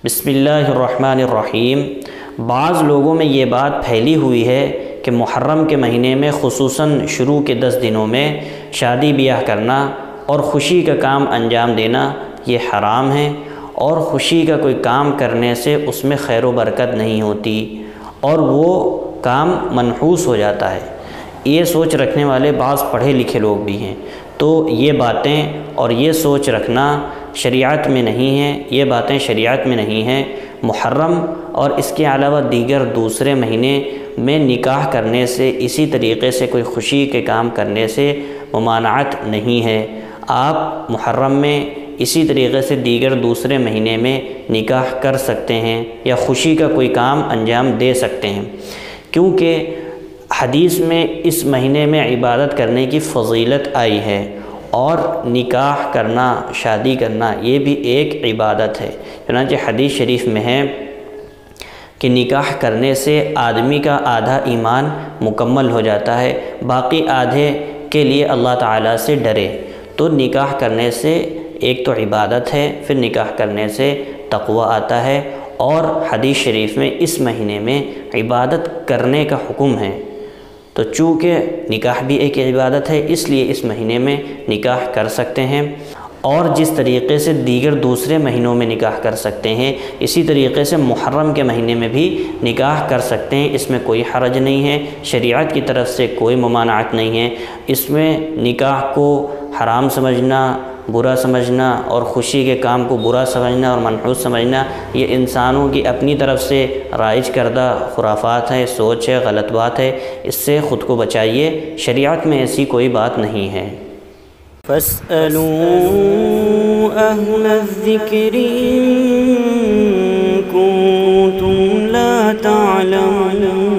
بسم اللہ الرحمن الرحیم۔ بعض لوگوں میں یہ بات پھیلی ہوئی ہے کہ محرم کے مہینے میں خصوصاً شروع کے 10 دنوں میں شادی بیاہ کرنا اور خوشی کا کام انجام دینا یہ حرام ہے، اور خوشی کا کوئی کام کرنے سے اس میں خیر و برکت نہیں ہوتی اور وہ کام منحوس ہو جاتا ہے۔ یہ سوچ رکھنے والے بعض پڑھے لکھے لوگ بھی ہیں، تو یہ باتیں اور یہ سوچ رکھنا شریعت میں نہیں ہے، یہ باتیں شریعت میں نہیں ہیں۔ محرم اور اس کے علاوہ دیگر دوسرے مہینے میں نکاح کرنے سے، اسی طریقے سے کوئی خوشی کے کام کرنے سے ممانعت نہیں ہے۔ آپ محرم میں اسی طریقے سے دیگر دوسرے مہینے میں نکاح کر سکتے ہیں یا خوشی کا کوئی کام انجام دے سکتے ہیں، کیونکہ حدیث میں اس مہینے میں عبادت کرنے کی فضیلت آئی ہے، اور نکاح کرنا، شادی کرنا یہ بھی ایک عبادت ہے۔ چنانچہ حدیث شریف میں ہے کہ نکاح کرنے سے آدمی کا آدھا ایمان مکمل ہو جاتا ہے، باقی آدھے کے لیے اللہ تعالیٰ سے ڈرے۔ تو نکاح کرنے سے ایک تو عبادت ہے، پھر نکاح کرنے سے تقوی آتا ہے، اور حدیث شریف میں اس مہینے میں عبادت کرنے کا حکم ہے۔ تو چونکہ نکاح بھی ایک عبادت ہے، اس لیے اس مہینے میں نکاح کر سکتے ہیں، اور جس طریقے سے دیگر دوسرے مہینوں میں نکاح کر سکتے ہیں، اسی طریقے سے محرم کے مہینے میں بھی نکاح کر سکتے ہیں۔ اس میں کوئی حرج نہیں ہے، شریعت کی طرف سے کوئی ممانعت نہیں ہے۔ اس میں نکاح کو حرام سمجھنا، برا سمجھنا، اور خوشی کے کام کو برا سمجھنا اور منحوس سمجھنا، یہ انسانوں کی اپنی طرف سے رائج کردہ خرافات ہے، سوچ ہے، غلط بات ہے۔ اس سے خود کو بچائیے، شریعت میں ایسی کوئی بات نہیں ہے۔ فَاسْأَلُوا أَهْلَ الذِّكْرِ إِن كُنتُمْ لَا تَعْلَمُونَ۔